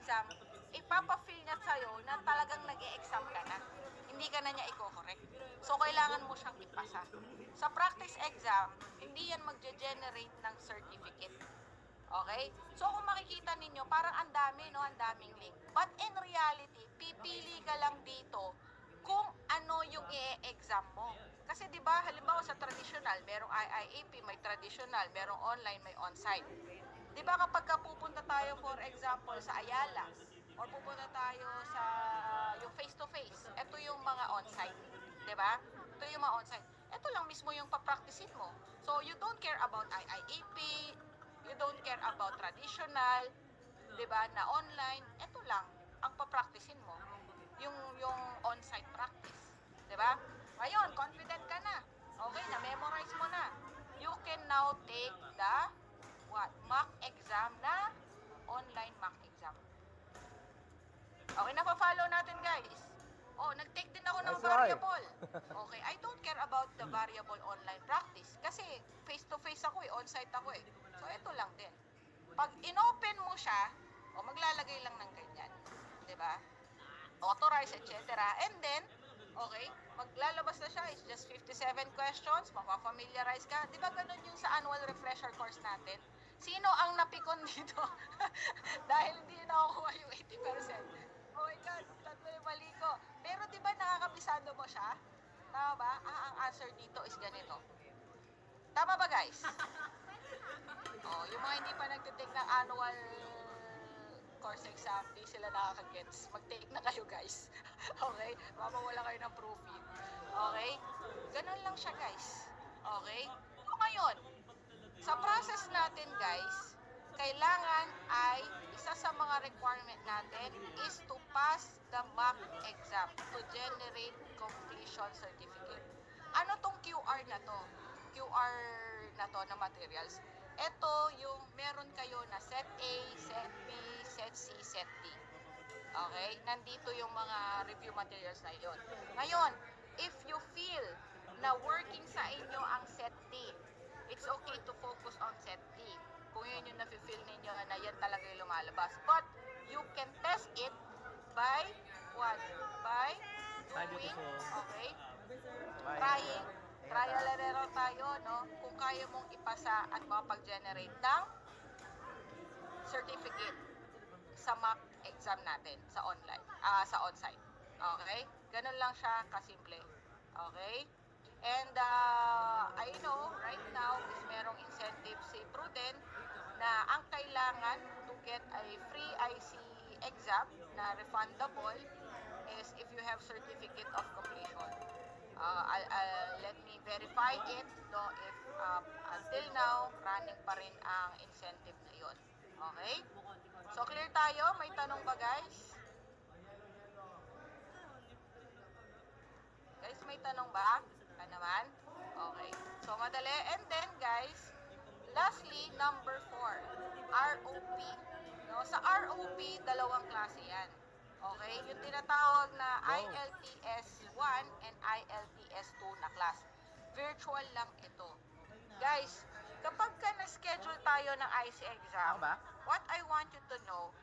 exam, ipapa-feel niya sa'yo na talagang nag-e-exam ka na. Hindi ka na niya i-correct. So, kailangan mo siyang ipasa. Sa practice exam, hindi yan magge-generate ng certificate. Okay? So, kung makikita ninyo, parang ang dami, no? Ang daming link. But in reality, pipili ka lang dito kung ano yung i-exam mo. Kasi 'di ba, halimbawa sa traditional, merong IIAP, may traditional, merong online, may on-site. 'Di ba kapag pupunta tayo for example sa Ayala or pupunta tayo sa yung face to face, ito yung mga on-site, 'di ba? Ito yung mga on-site. Ito lang mismo yung papracticein mo. So you don't care about IIAP, you don't care about traditional, 'di ba, na online. Ito lang ang papracticein mo. Yung on-site practice, 'di ba? Ngayon, confident ka na. Okay, na-memorize mo na. You can now take the what? Mock exam na online mock exam. Okay, napa-follow natin, guys. Oh, nag-take din ako ng Nice try. variable. Okay, I don't care about the variable online practice kasi face-to-face ako on-site ako So, ito lang din. Pag inopen mo siya, maglalagay lang ng ganyan. 'Di ba? Authorize, etc. And then, okay, maglalabas na siya, it's just 57 questions, mapafamiliarize ka. Di ba ganun yung sa annual refresher course natin? Sino ang napikon dito? Dahil hindi na nakukuha yung 80%. Oh my God, tatlo yung mali ko. Pero di ba nakakabisado mo siya? Tama ba? Ang answer dito is ganito. Tama ba, guys? Yung mga hindi pa nagtitake ng annual course exam, di sila nakaka-gets. Mag-take na kayo, guys. Okay? Mawawala kayo ng profit. Okay? Ganun lang siya, guys. Okay? So, ngayon, sa process natin, guys, kailangan ay isa sa mga requirement natin is to pass the mock exam to generate completion certificate. Ano tong QR na to? QR na to na materials. Ito yung meron kayo na set A, set B, set C, set D. Okay? Nandito yung mga review materials na yon. Ngayon, if you feel na working sa inyo ang set D, it's okay to focus on set D. Kung yun yung nafe-feel ninyo na yan talaga yung lumalabas. But, you can test it by what? By doing, okay? Trying. Trial and error tayo, no? Kung kaya mong ipasa at makapag-generate ng certificate sa mock exam natin sa online, sa on-site. Okay? Ganun lang siya kasimple. Okay? And I know right now is merong incentive si Prudent na ang kailangan to get a free IC exam na refundable is if you have certificate of completion. Let me verify it, no, if until now running pa rin ang incentive na yun. Okay? So clear tayo? May tanong ba, guys? Guys, may tanong ba? Ka naman? Okay. So madali. And then, guys, lastly, number 4, ROP. No, sa ROP, dalawang klase yan. Okay? Yung tinatawag na ILTS 1 and ILTS 2 na class. Virtual lang ito. Guys, kapag ka na-schedule tayo ng IC exam, what I want you to know